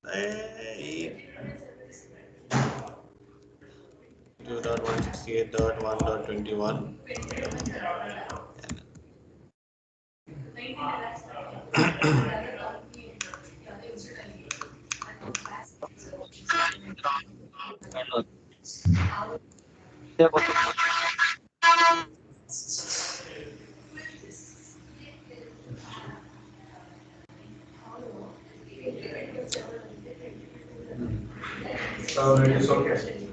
2.168.1.21. So it is okay.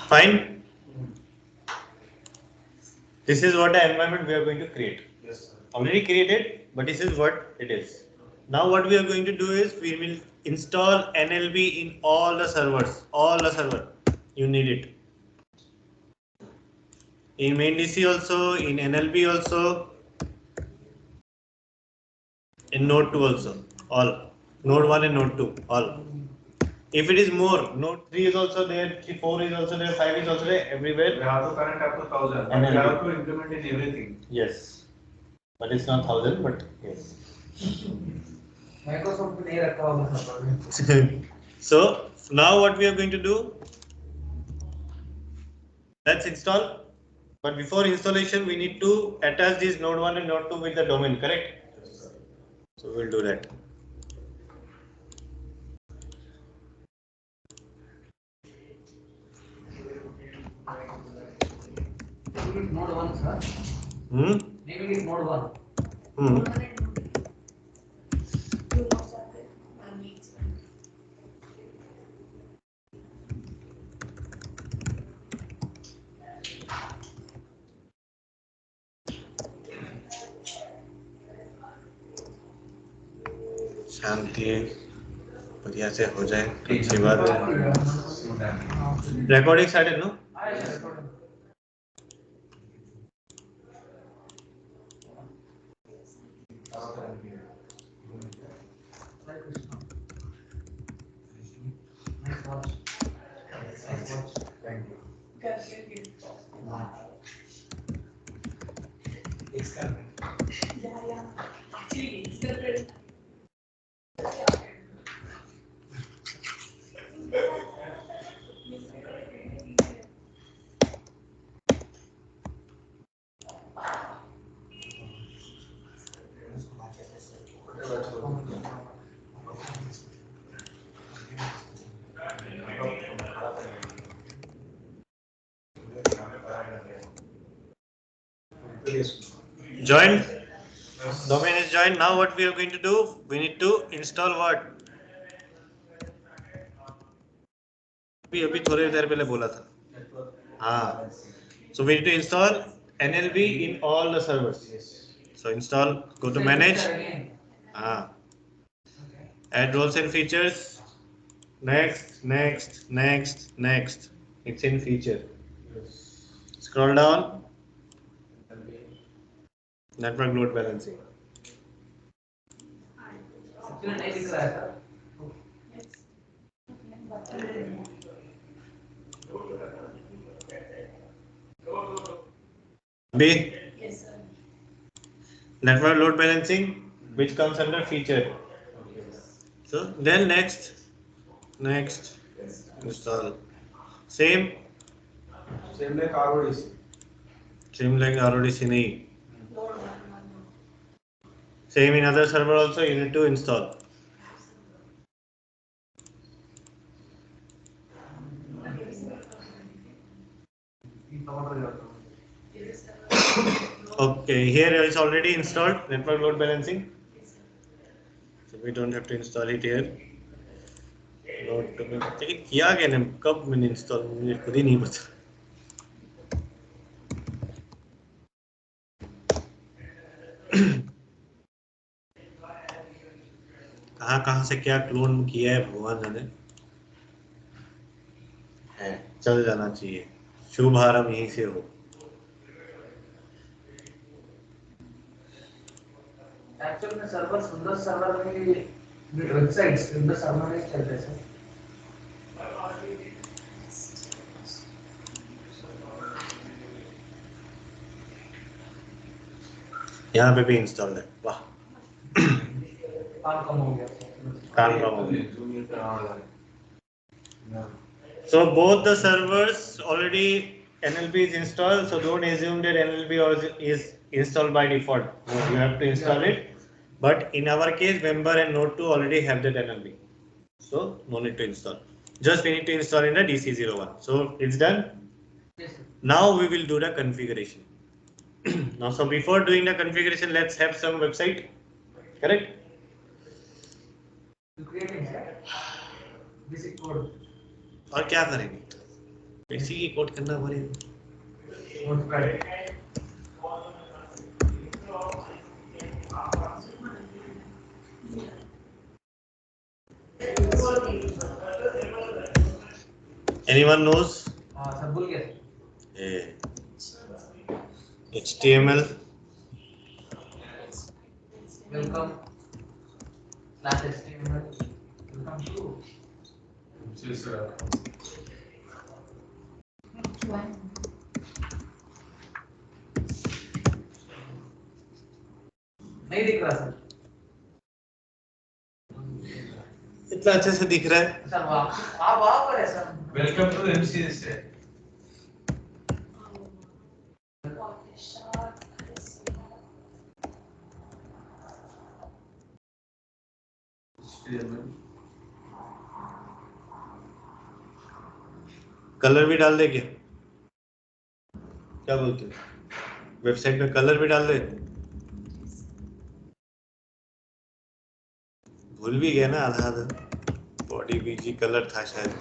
Fine. This is what the environment we are going to create. Yes, sir. Already created, but this is what it is. Now what we are going to do is we will install NLB in all the servers, all the server. You need it. In main DC also, in NLB also, in Node 2 also, all. Node 1 and Node 2, all. If it is more, Node 3 is also there, 4 is also there, 5 is also there, We everywhere. have to connect up to 1,000. And We then- have to implement in everything. Yes. But it's not 1,000, but yes. Microsoft ने रखा होगा सब। So now what we are going to do, let's install. But before installation, we need to attach this node 1 and node 2 with the domain, correct? So we'll do that. Node 1 sir. Naming is node 1. शांति बढ़िया से हो जाए तो अच्छी बात है. Recording started, no? Joined. Domain is joined. Now what we are going to do? We need to install what? अभी थोड़ी देर पहले बोला था. हाँ. So we need to install NLB in all the servers. So install. Go to manage. Add roles and features. Next, next, next, next. It's in feature. Scroll down. Network load balancing. Actually नहीं दिख रहा है sir. B. Network load balancing, which comes under feature. So then next, install. Same Same like RODC. like RODC nahi. Same in other server also you need to install. Okay, here is already installed network load balancing. So we don't have to install it here. Load लेकिन किया क्या ने कब मैंने install मुझे खुद ही नहीं पता. कहाँ से क्या क्लोन किया है भगवान जाने. है, चल जाना चाहिए, शुभारंभ यहीं से हो। एक्चुअल में सर्वर सुंदर सर्वर में वेबसाइट सुंदर सर्वर में चलते हैं सर। यहाँ पे भी इंस्टॉल है, वाह काम कम हो गया। काम कम हो गया। So both the servers already NLP is installed, so don't assume that NLP is installed by default. No, you have to install it. But in our case, Member and Node 2 already have that NLP, so no need to install. Just we need to install in the DC01. So it's done. Yes, sir. Now we will do the configuration. Now, so before doing the configuration, let's have some website. Correct? You creating sir basic code. और क्या करेंगे? Basic ही code करना पड़ेगा. Notepad. Anyone knows? Sir भूल गया HTML. Welcome class HTML welcome to नहीं दिख रहा सर। इतना अच्छे से दिख रहा है. सर आप वहाँ पर है सर। वेलकम टू MCS है। कलर भी डाल दे क्या? क्या बोलते हो? वेबसाइट में कलर भी डाल दे? भूल भी गया ना आधा आधा. बॉडी बीजी कलर था शायद.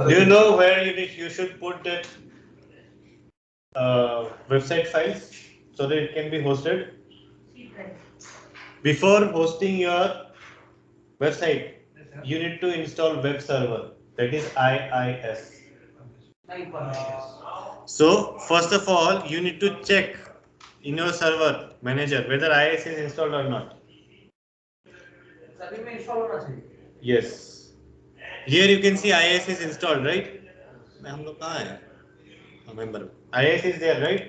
Do you know where you should put that website files so that it can be hosted? Before hosting your website, you need to install web server, that is IIS. So first of all, you need to check in your server manager whether IIS is installed or not. सभी में install होना चाहिए। Yes. Here you can see IIS is installed, right? हम लोग कहाँ हैं? Member. IIS is there, right?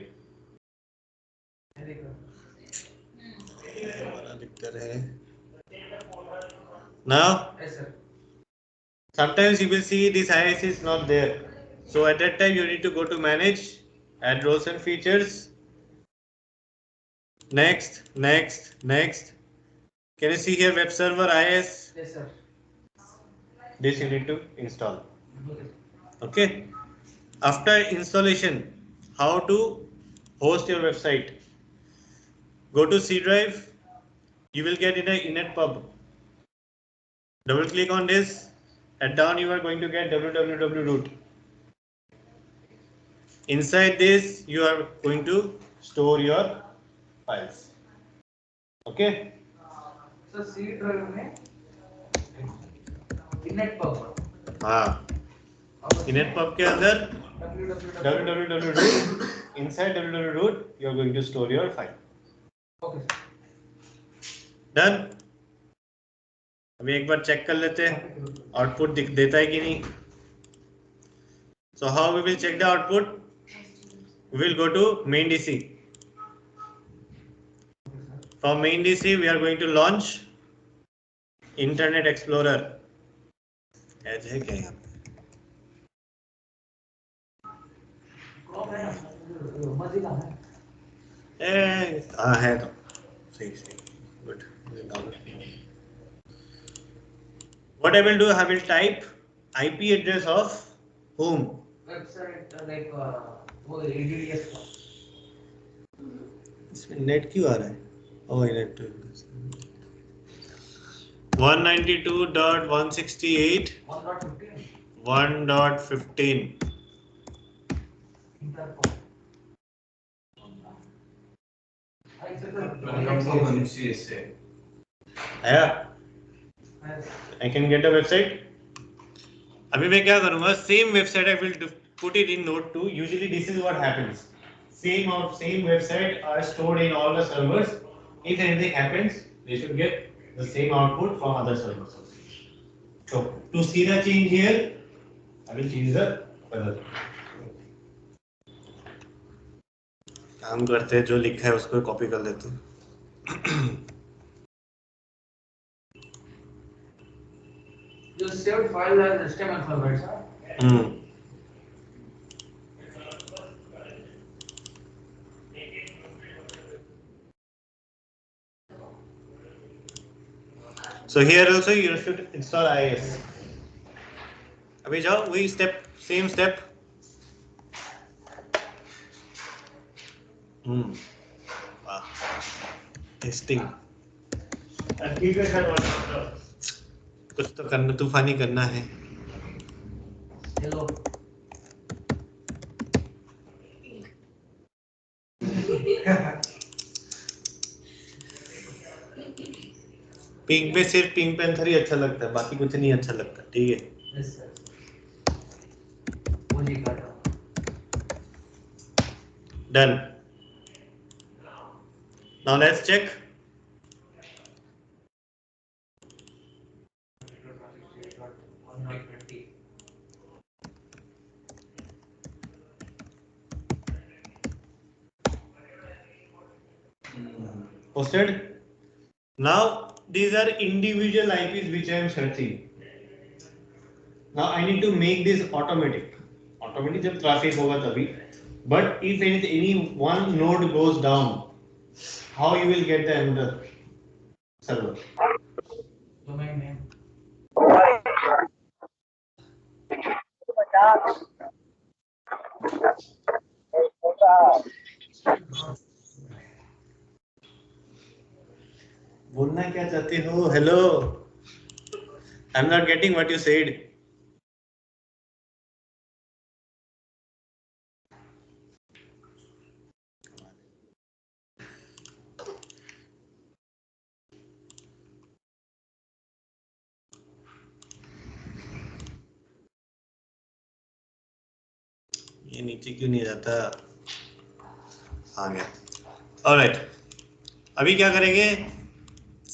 बड़ा दिक्कत है. Now, Yes sir. sometimes you will see this IIS is not there. So at that time you need to go to manage, add roles and features. Next. Can you see here web server IIS? Yes sir. This you need to install. Okay. After installation, how to host your website? Go to C drive. You will get in a inetpub. Double click on this. At down you are going to get www root. Inside this you are going to store your files. Okay. So C drive में inetpub. हाँ. inetpub के अंदर www root. Inside www root you are going to store your file. Okay. Done. अभी एक बार check कर लेते हैं output देता है कि नहीं. So how we will check the output? We will go to main DC. From main DC we are going to launch Internet Explorer. Add है क्या यहाँ पे? हाँ है तो सही good. What I will do, I will type IP address of whom? Website वो ADDS का. इसमें नेट क्यों आ रहा है? Oh, net 192.168 1.15 Interpol. Welcome to MCSA. आया? I can get a website. अभी मैं क्या करूँगा? Same website I will put it in Node 2. Usually this is what happens. Same website are stored in all the servers. If anything happens, they should get the same output from other servers. So to see the change here, I will change the color. काम करते हैं, जो लिखा है उसको copy कर लेते हैं. You saved file as HTML file, right, sir? So here also you should install IIS. अभी जाओ वही step, same step. वाह, testing. कुछ तो करना, तूफानी करना है. Hello. पिंक पे सिर्फ पिंक पैंथर ही अच्छा लगता है, बाकी कुछ नहीं अच्छा लगता. ठीक है. Yes, sir. वो नहीं काटा. Done. Now let's check. Posted. Now these are individual IPs which I am searching. Now I need to make this automatic. Automatic जब traffic होगा तभी. But if any one node goes down, how you will get the another server? Domain name. बोलना क्या चाहते हो? Hello. I'm not getting what you said. ये नीचे क्यों नहीं जाता? आ गया. Alright. अभी क्या करेंगे?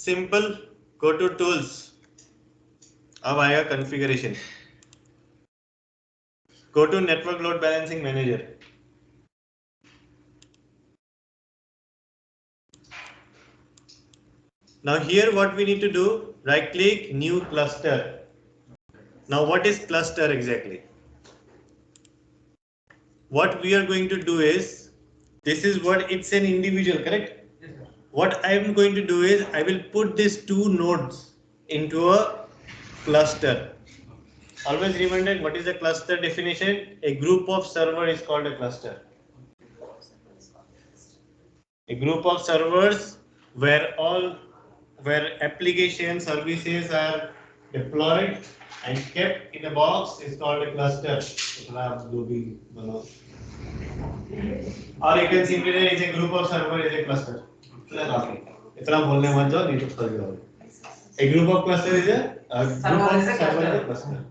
Simple. Go to tools. अब आएगा configuration. Go to network load balancing manager. Now here what we need to do, right click, new cluster. Now what is cluster exactly? What we are going to do is, this is what it's an individual, correct? Yes, sir. What I am going to do is, I will put these two nodes into a cluster. Always remember what is a cluster definition? A group of server is called a cluster. A group of servers where application services are deployed and kept in a box is called a cluster. Or you can simply say it's a group of server is a cluster. इतना बोलने मत जाओ, नहीं तो फंस जाओगे. A group of cluster is a group of server is a cluster.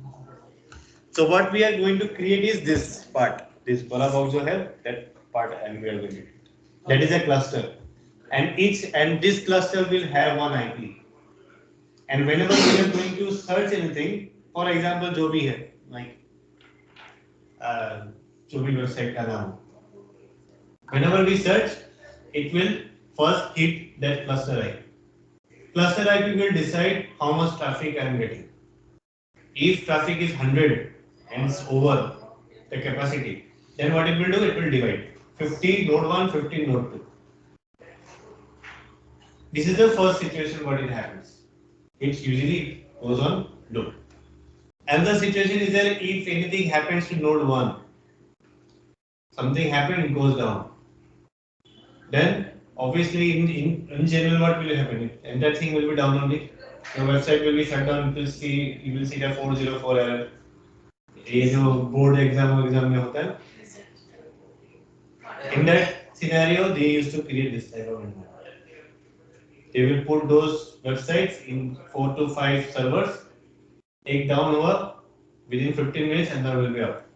So what we are going to create is this part. This bala box जो है, that part and we are going to do. That is a cluster. And this cluster will have one IP. And whenever we are going to search anything, for example, जो भी है, like जो भी website का नाम, whenever we search, it will first hit that cluster IP. Cluster IP will decide how much traffic I am getting. If traffic is 100 and it's over the capacity, then what it will do? It will divide 50 node 1, 50 node 2. This is the first situation what it happens. It usually goes on loop. Another situation is that if anything happens to node 1, something happened, it goes down. Then obviously in general what will happen? Entire thing will be down only. Your website will be shut down. You will see the 404 error. ये जो board exam में होता है. In that scenario, they used to create this type of environment. They will put those websites in 4 to 5 servers, take down over within 15 minutes, and that will be up.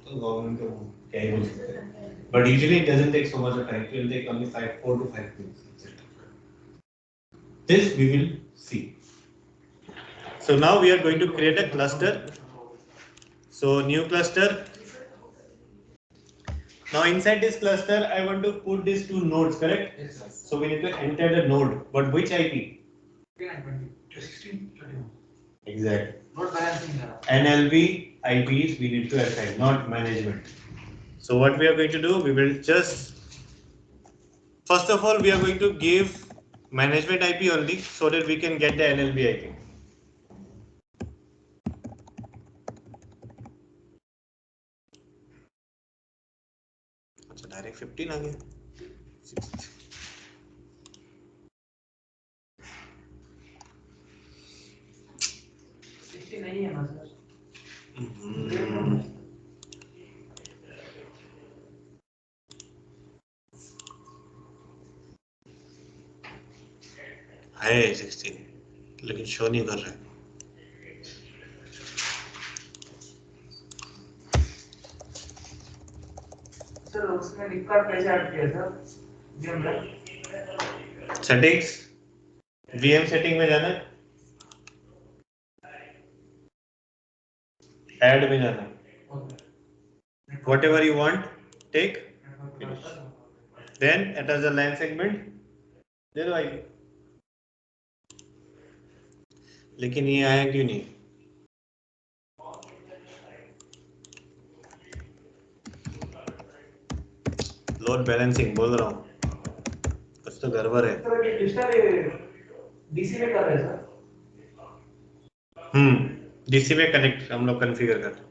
So government को क्या ही बोल सकते हैं. But usually it doesn't take so much of time. It will take only 4 to 5 minutes. This we will see. So now we are going to create a cluster. So new cluster. Now inside this cluster, I want to put these 2 nodes, correct? Yes, sir. So we need to enter the node, but which IP? 1621. Exactly. Not balancing error. NLB IPs we need to assign, not management. So what we are going to do, we will just, first of all, we are going to give management IP only so that we can get the NLB IP. अच्छा direct 15 आ गया. 60 नहीं है ना sir. है 16 लेकिन show नहीं कर रहा है. सर उसमें रिकॉर्ड कैसे ऐड किया सर? VM में सेटिंग्स, VM सेटिंग में जाना है, ऐड में जाना है. Whatever you want, take, finish. Then attach the line segment, दे दो आएगी. लेकिन ये आया क्यों नहीं? लोड बैलेंसिंग बोल रहा हूँ, कुछ तो गड़बड़ है. डीसी में कर रहे हैं सर. डीसी में कनेक्ट हम लोग कॉन्फ़िगर करते हैं.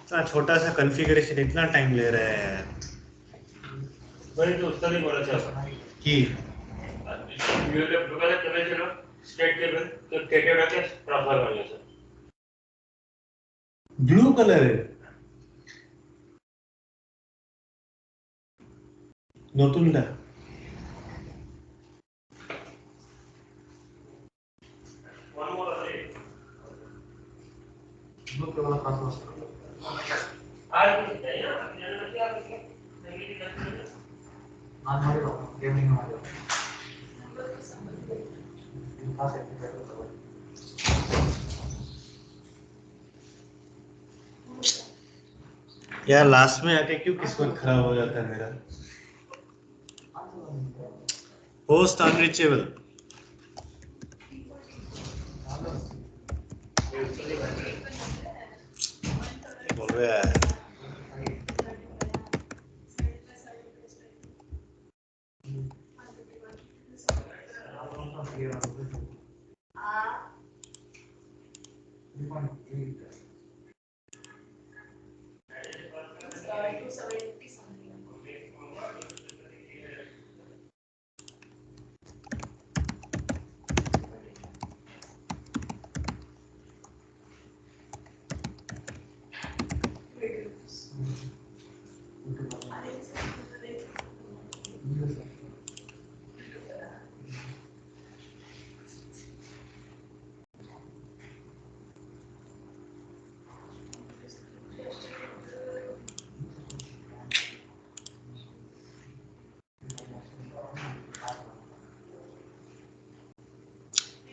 इतना छोटा सा कॉन्फ़िगरेशन इतना टाइम ले रहा है यार. भाई तो उसका भी बोला था कि यूट्यूब दुकान चले चलो स्टेट टेबल तो टेटेड के ट्रांसफर कर लिया सर. ब्लू कलर है নতুন দা. वन मोर अरे ब्लू के वाला पास आज नहीं है ना जनरल क्या नहीं नहीं आज हमारे गेमिंग हमारे पास है. यार लास्ट में आके क्यों किस्मत खराब हो जाता है मेरा. Host unreachable. बोल रहा है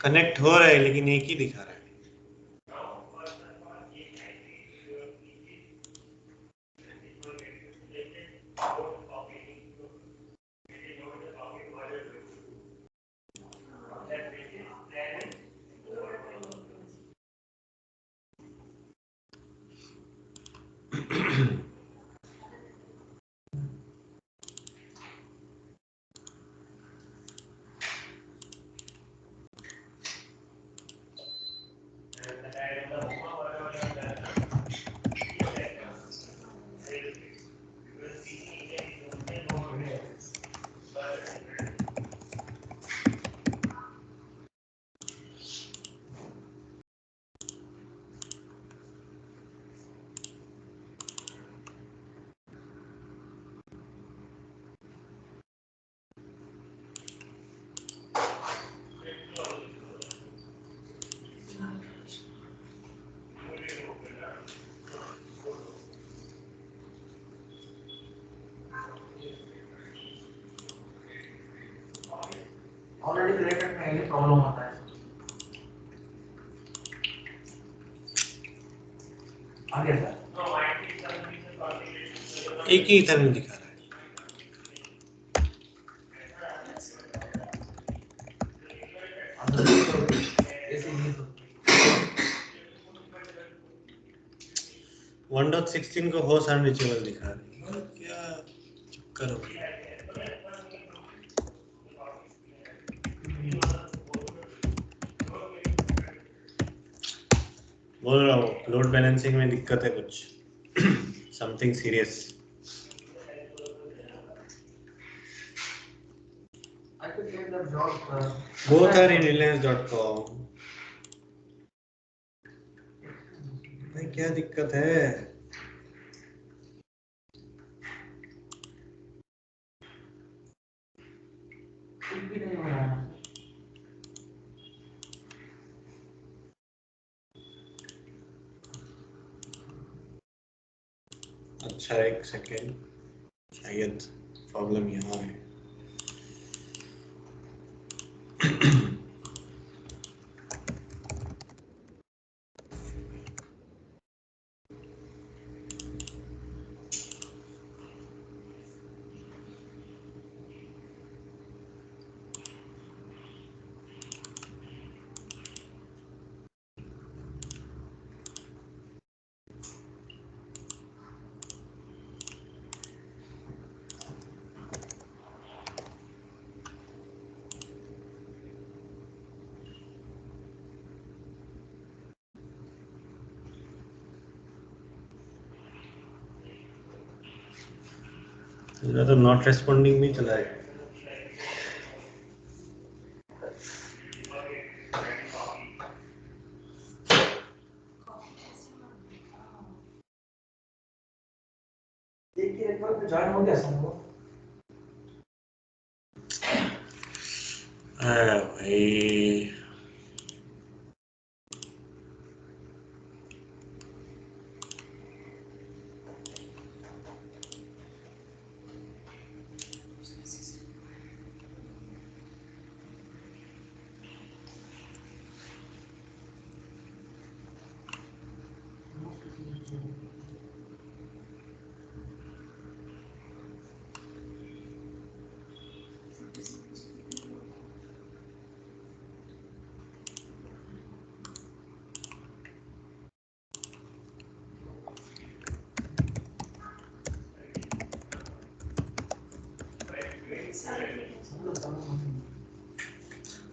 कनेक्ट हो रहा है लेकिन एक ही दिखा रहा है. ऑलरेडी क्रिएटेड में ये प्रॉब्लम होता है। आगे सर एक ही इथरनेट दिखा रहा है। ऐसे नहीं तो 1.16 को होस्ट अनरीचेबल दिखा रहा है। क्या चक्कर हो गया? बोल रहा हूँ लोड बैलेंसिंग में दिक्कत है कुछ, something serious. I could get the job. Both are in reliance.com. भाई क्या दिक्कत है? कुछ भी नहीं हो रहा है। अच्छा एक सेकेंड, शायद प्रॉब्लम यहाँ है। तो नॉट रेस्पॉन्डिंग भी चला है। एक ही नेटवर्क पे ज्वाइन हो गया सब लोग। भाई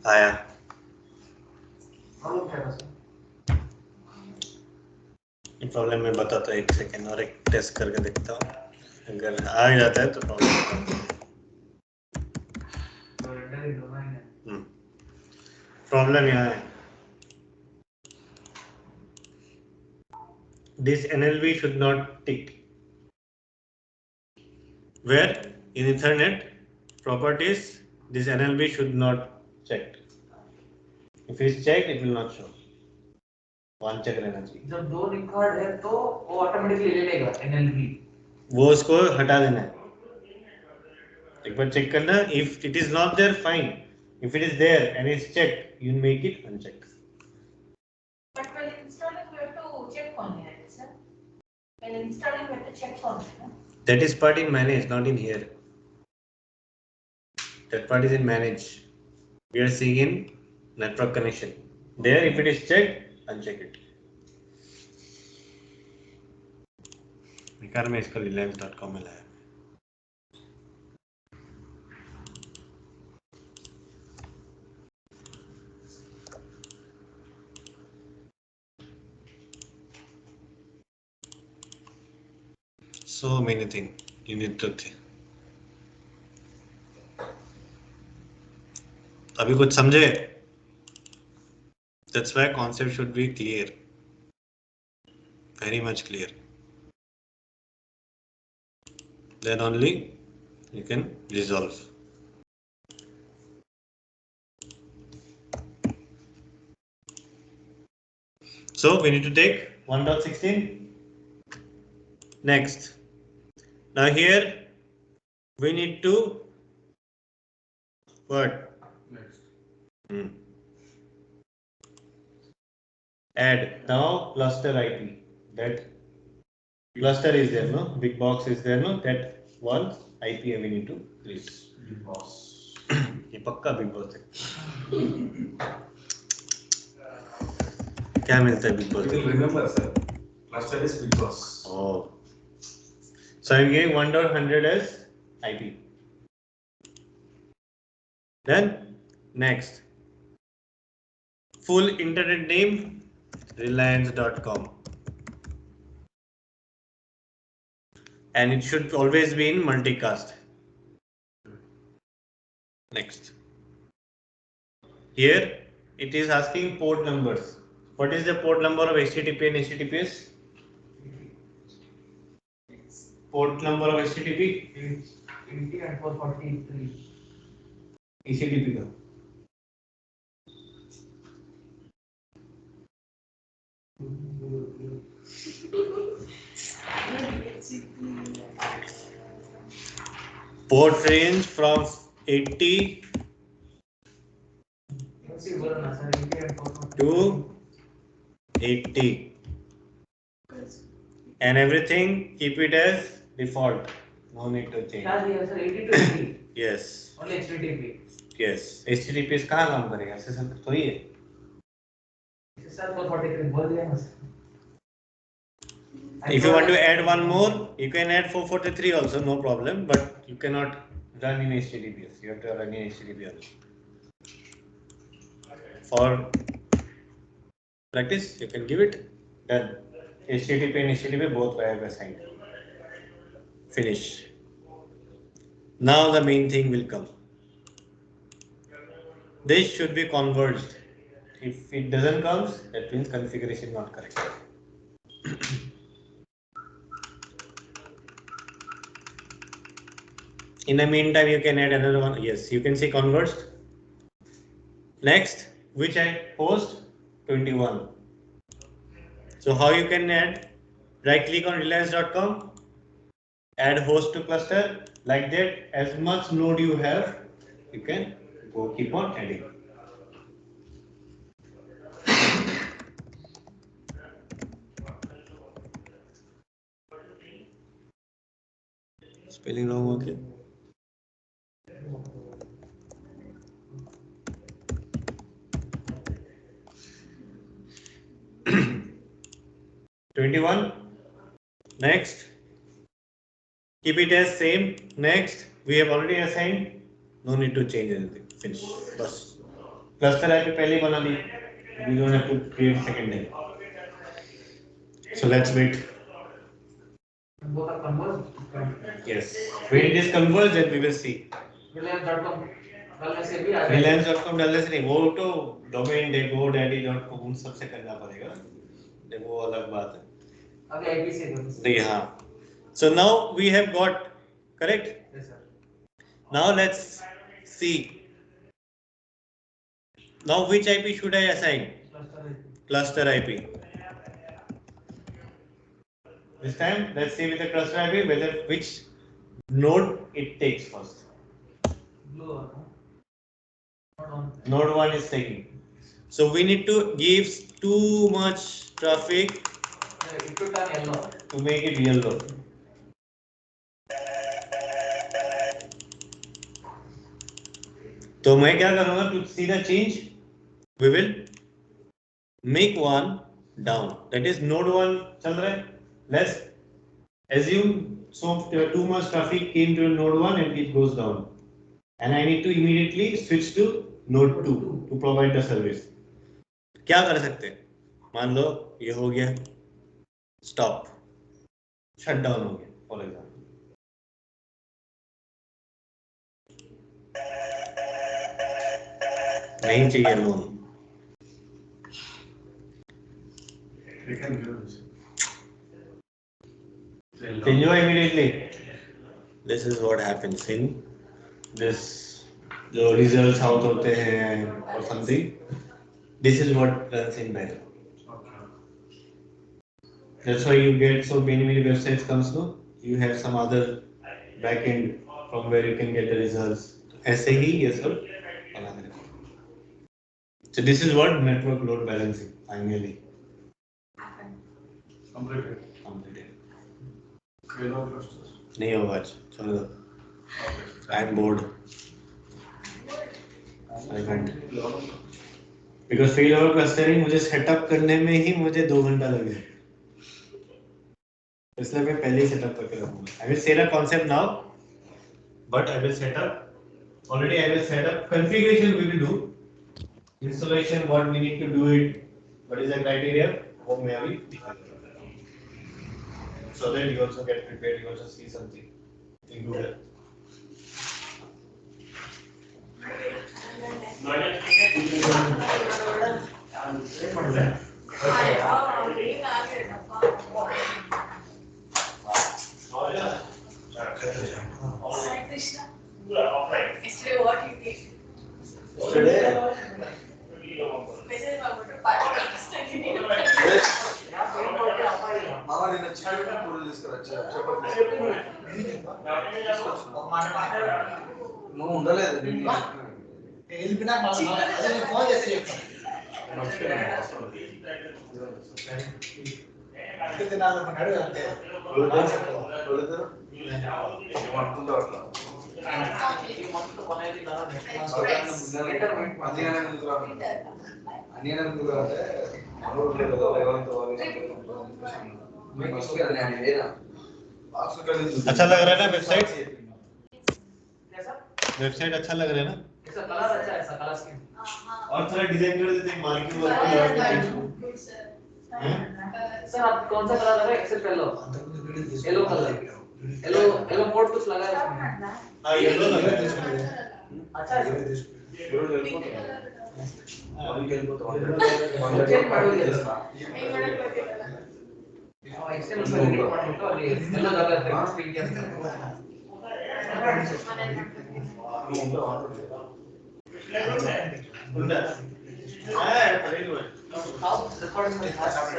आया प्रॉब्लम क्या है सर? प्रॉब्लम मैं बताता हूँ, एक सेकेंड और एक टेस्ट करके देखता हूँ, अगर आ जाता है तो प्रॉब्लम। प्रॉब्लम यहाँ है, this NLB should not tick. Where in Ethernet properties this NLB should not checked. If it is checked, it will not show. One check रहना चाहिए। जब दो रिकॉर्ड है तो वो ऑटोमेटिकली ले लेगा एनएलबी, वो उसको हटा देना है। एक बार चेक करना, if it is not there, fine. If it is there and it's checked, you make it unchecked. But while installing, we have to check on it, sir. While installing, we have to check on it. That is part in manage, not in here. That part is in manage. We are seeing in network connection. There, if it is checked, uncheck it. बेकार में इसको reliance.com में लाया। So many things you need to think. अभी कुछ समझे? That's why concept should be clear, very much clear. Then only you can resolve. So we need to take 1.16. Next. Now here we need to what? Next. Add now cluster IP. That cluster is there, no? Big box is there, no? That one IP we need to create. Big boss. ये पक्का big boss है. क्या मिलता है big boss You will में? remember, sir. Cluster is big boss. Oh. So I'm giving 1.100 as IP. Then next. Full internet name reliance.com. And it should always be in multicast. Next. Here it is asking port numbers. What is the port number of HTTP and HTTPS? Port number of HTTP? 80 and 443. HTTP का. Port range from 80 Let's see, बोलो ना sir 80 and 443. to 80 and everything keep it as default, no need to change. क्या दिया sir 80 to 80. Yes, Only HTTP. yes. HTTPS कहाँ काम करेगा? SSL तो ही है. सर 443 बोल दिया ना sir. If you want to add one more, you can add 443 also, no problem. But you cannot run in HTTPS. You have to run in HTTP also. For practice, you can give it. Done. HTTP and HTTP both were assigned. Finish. Now the main thing will come. This should be converged. If it doesn't come, that means configuration not correct. In the meantime, you can add another one. Yes, you can see converged. Next, which I host 21. So how you can add? Right click on reliance.com, add host to cluster. Like that, as much node you have, you can go keep on adding. Spelling wrong, okay. Next, keep it as same. Next, we have already assigned. No need to change anything. Finish. Bas. Cluster IP पहले ही बना ली. We don't have to create second name. So let's wait. both are converged. Yes. When it is converged, then we will see. Reliance.com डालने से भी आ जाएगा. Reliance.com डालने से नहीं, वो तो domain GoDaddy.com उन सबसे करना पड़ेगा. वो अलग बात है. अभी IP से करो. नहीं हाँ. So now we have got correct. Yes sir. Now let's see. Now which IP should I assign? Cluster IP. This time let's see with the cluster IP whether which node it takes first. Blue one. Not on. Node 1 is taking. So we need to give too much traffic Yeah, it should turn yellow. to make it yellow. तो मैं क्या करूंगा to see the change? We will make one down. That is node 1 चल रहा है. Let's assume so too much traffic came to node 1 and it goes down. And I need to immediately switch to node 2 to provide the service. क्या कर सकते हैं? मान लो ये हो गया stop, shut down हो गया for example. नहीं चाहिए loan. We can do this. Can you immediately? This is what happens in this. जो results out होते हैं or something. This is what runs in background. Okay. That's why you get so many websites comes no. You have some other backend from where you can get the results. ऐसे ही ये सब So this is what network load balancing finally Completed. completed. Failover clusters. नहीं होगा आज चलो Okay. I am bored I can't because failover clustering मुझे setup करने में ही मुझे 2 घंटा लगे इसलिए मैं पहले ही सेटअप करके रखूंगा I will say the concept now but I will set up already I will set up configuration we will do installation what we need to do it what is the criteria वो मैं अभी दिखाऊंगा so that you also get prepared you also see something included Krishna. Yesterday what you did? Message ಮಾಡ್ಬಿಟ್ಟು party ಕಳಿಸ್ತೀನಿ. మామ నేను వచ్చాడు పూలు తీసుకురా నువ్వు ఉండలేదు వెళ్ళిపోయినా ఫోన్ చేసి చెప్తాను తినాలనుకున్నాడు అంతే ఏమనుకుంటావు అట్లా अच्छा लग रहा है ना वेबसाइट कैसा वेबसाइट अच्छा लग रहा है ना ऐसा कलर अच्छा है ऐसा कलर स्कीम और थोड़ा डिजाइन कर देते हैं marking work Good sir. Sir आप कौन सा कलर लगा एक्सेप्ट कर लो yellow colour yellow yellow mode कुछ लगा है उसमें हां येलो लग रहा है अच्छा है एक्सेप्ट ಮಾಡ್ಬಿಟ್ಟು ಅಲ್ಲಿ ಎಲ್ಲ ಜಾಗ ಸ್ಕ್ರೀನ್ ಗೆ उंडा हां very good how recording my fast Stop the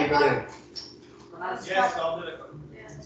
record. yes stop the record